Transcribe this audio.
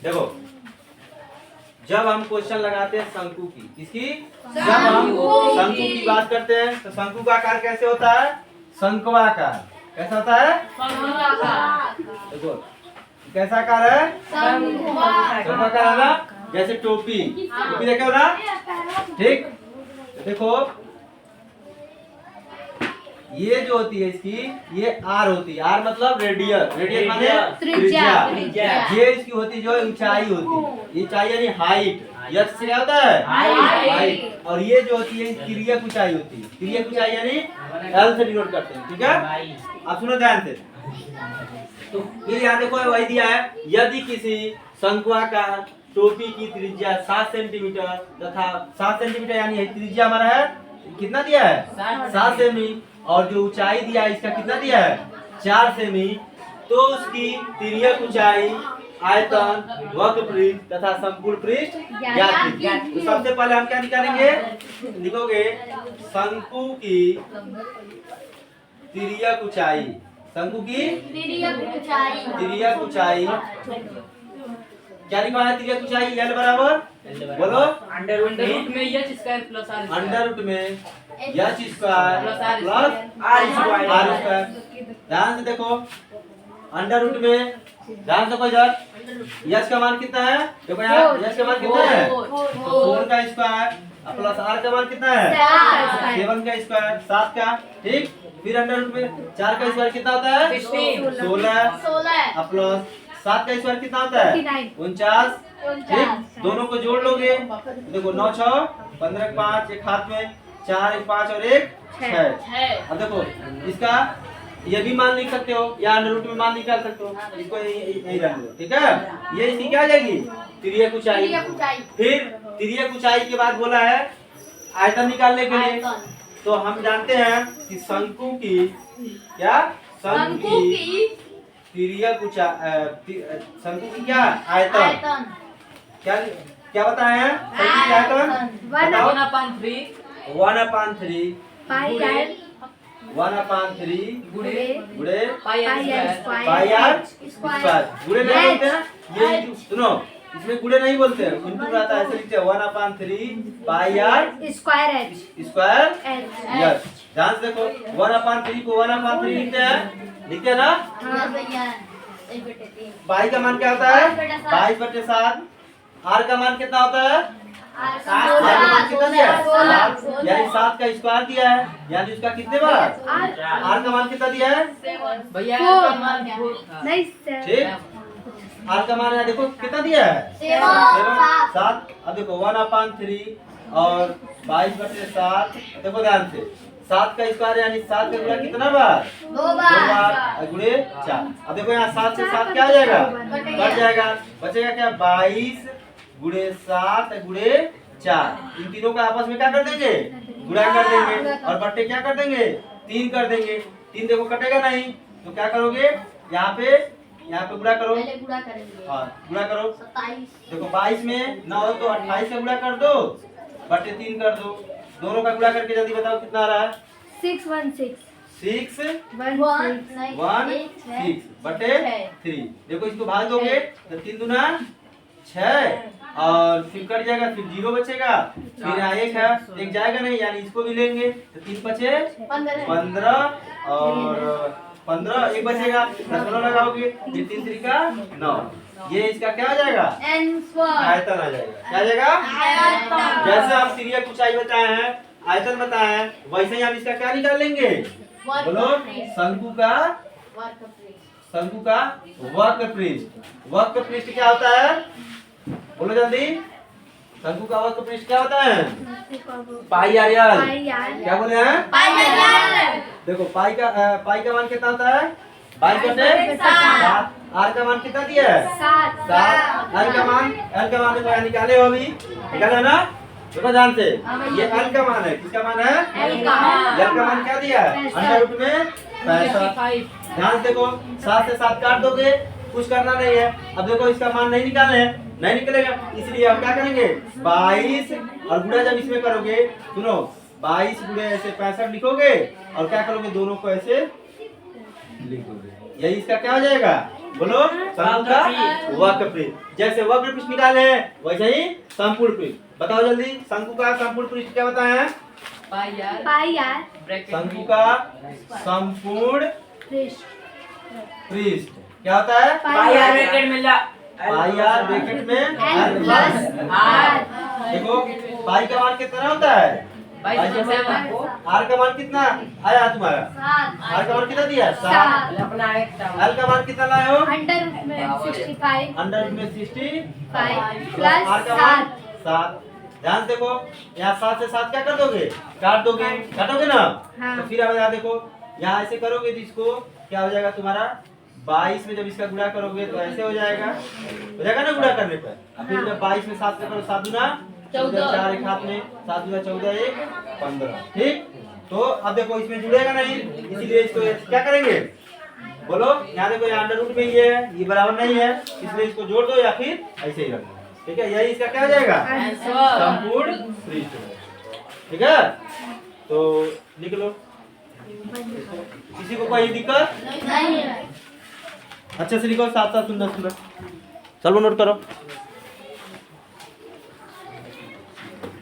देखो, जब हम क्वेश्चन लगाते हैं शंकु की, किसकी? जब हम शंकु की बात करते हैं तो शंकु का आकार कैसे होता है? शंक्वाकार। कैसा होता है? देखो, कैसा आकार है? शंक्वाकार है ना? जैसे टोपी, टोपी देखे हो ना? ठीक, देखो ये जो होती है इसकी, ये आर होती है। आर मतलब रेडियस, रेडियस माने त्रिज्या। ये इसकी होती है जो ऊंचाई होती है, ये ऊंचाई यानी हाइट। यश से क्या होता है? हाइट। और ये जो होती है तिर्यक ऊंचाई होती है। तिर्यक ऊंचाई यानी एल से डिनोट करते हैं। ठीक है, आप सुनो ध्यान से। तो फिर यहाँ देखो वही दिया है, यदि किसी शंक्वाकार टोपी की त्रिज्या 7 सेंटीमीटर तथा 7 सेंटीमीटर यानी त्रिज्या हमारा है कितना दिया है? 7 सेमी। और जो ऊंचाई दिया है इसका कितना दिया है? 4 सेमी। तो उसकी तिर्यक ऊंचाई, आयतन, वक्र पृष्ठ तथा संपूर्ण पृष्ठ ज्ञात कीजिए। तो सबसे पहले हम क्या निकालेंगे? लिखोगे शंकु की तिर्यक ऊंचाई। शंकु की तिर्यक ऊंचाई क्या लिखा है? तिर्यक ऊंचाई एल बराबर, बोलो, अंडर रूट में H square plus R, under root में H square plus R square. ध्यान से देखो, अंडर रूट में, ध्यान से, इधर यश का मान कितना है? देखो यार, यश का मान कितना है? 4 का स्क्वायर प्लस आर का मान कितना है? 7 का स्क्वायर, 7 का। ठीक, फिर अंडर रूट में 4 का स्क्वायर कितना होता है? 16 प्लस 7 का स्क्वायर कितना होता है? 49। ठीक, दोनों को जोड़ लोगे, देखो 9 6 15 5, एक हाथ में 4 एक 5 और एक 6। अब देखो इसका ये भी मान लिख सकते हो या अंडर रूट में मान निकाल सकते हो, इसको यही रख लो। ठीक है, ये इसकी क्या आ जाएगी? तिर्यक ऊंचाई। फिर तिर्यक ऊंचाई के बाद बोला है आयतन निकालने के लिए। तो हम जानते हैं कि शंकु की क्या? शंकु की तिर्यक ऊंचाई, शंकु की क्या? आयतन। क्या क्या बताए हैं? शंकु की आयतन 1/3 गुणे पाई आर स्क्वायर। गुणे नहीं बोलते हैं, ये सुनो, इसमें गुणे नहीं बोलते हैं, इंटू रहता है, ऐसे लिखते हैं 1/3 पाई आर स्क्वायर यस। ध्यान से देखो, 1/3 को 1/3 लिखते हैं ना? पाई का मान क्या होता है? 22/7। आर का मान कितना होता है? आर का मान कितना दिया है? 7, यानी 7 का स्क्वायर दिया है, यानी उसका कितने बार? आर का मान कितना दिया है भैया? ठीक, आर का मान है, देखो कितना दिया है? 7। अब देखो 1/3 और 22/7। देखो ध्यान से, 7 का स्क्वायर यानी 7 का गुणा कितना बार? 2 बार गुणे 4। अब देखो यहाँ 7 से 7 क्या आ जाएगा? कट जाएगा, बचेगा क्या? 22 गुणे 7 गुणे 4। इन तीनों का आपस में क्या कर देंगे? गुणा कर देंगे, और बट्टे क्या कर देंगे? 3 कर देंगे। 3 देखो कटेगा नहीं, तो क्या करोगे? यहाँ पे गुणा करो। हाँ, गुणा करो। देखो 22 में 9 तो 28 का गुणा कर दो, बट्टे 3 कर दो। दोनों का गुणा करके जल्दी बताओ कितना आ रहा है? 616 बटे 3। देखो इसको भाग दोगे तो 3 दूना 6 और फिर कट जाएगा, फिर 0 बचेगा, फिर यहाँ 1 है, 1 जाएगा नहीं, यानी इसको भी लेंगे तो 3 बचे 15 और 15 1 बचेगा, 10 लगाओगे, फिर 3 3 का 9। ये इसका क्या आ जाएगा? आयतन आ जाएगा। क्या आ जाएगा? जैसे हम तिर्यक ऊंचाई बताए हैं, आयतन बताए हैं, वैसे ही हम इसका क्या निकाल लेंगे? बोलो, शंकु का वक्र पृष्ठ। वक्र पृष्ठ क्या होता है? बोलो जल्दी, शंकु का वक्र पृष्ठ क्या होता है? पाई आर एल। क्या बोले हैं? देखो पाई का मान कितना होता है? 22/7। आर का मान कितना दिया है? 7। एल का मान देखो यहाँ निकाले हो, अभी निकाला ना? देखो ध्यान से, ये एल का मान है, किसका मान है? एल का मान क्या दिया है? अंडर रूट में 65। ध्यान से देखो, 7 से 7 काट दोगे, कुछ करना नहीं है। अब देखो इसका मान नहीं निकालना है, नहीं निकलेगा, इसलिए हम क्या करेंगे? 22 और गुणा जब इसमें करोगे, सुनो, 22 गुणे ऐसे 65 लिखोगे और क्या करोगे? दोनों को ऐसे लिखोगे, यही इसका क्या हो जाएगा? बोलो शंकु का वक्र पृष्ठ। जैसे वक्र पृष्ठ निकाले वैसे ही संपूर्ण पृष्ठ। बताओ जल्दी, शंकु का संपूर्ण पृष्ठ क्या बताए? पाई आर पाई आर ब्रैकेट शंकु का संपूर्ण पृष्ठ पृष्ठ क्या होता है? पाई आर ब्रैकेट में ला पाई आर ब्रैकेट में एल प्लस आर। देखो पाई का मान कितना होता है? भाई पाई का मान आर का मान कितना आया तुम्हारा? आर का मान कितना दिया? 7। अपना एक एल का मान कितना लाए हो? अंडर रूट में 65 अंडर रूट में 65 प्लस आर का मान 7। ध्यान से देखो, यहाँ 7 से 7 क्या कर दोगे? काट दोगे, काटोगे ना? हाँ। तो फिर अब यहाँ देखो, यहाँ ऐसे करोगे तो इसको क्या हो जाएगा तुम्हारा? 22 में जब इसका गुणा करोगे तो ऐसे हो जाएगा ना गुणा करने पर। और फिर जब 22 में 7 से करो 7 दूना 14, 4 एक हाथ में 7 दूना 14 1 15। ठीक, तो अब देखो इसमें जुड़ेगा नहीं, इसीलिए इसको क्या करेंगे? बोलो, यहाँ देखो यहाँ अंडर रूट में ये है, ये बराबर नहीं है, इसलिए इसको जोड़ दो या फिर ऐसे ही रख दो। ठीक है, यही इसका क्या हो जाएगा? संपूर्ण पृष्ठ। ठीक है, तो लिख लो। किसी को कोई दिक्कत? नहीं है। अच्छे से लिखो, साथ साथ सुंदर सुंदर। चलो नोट करो।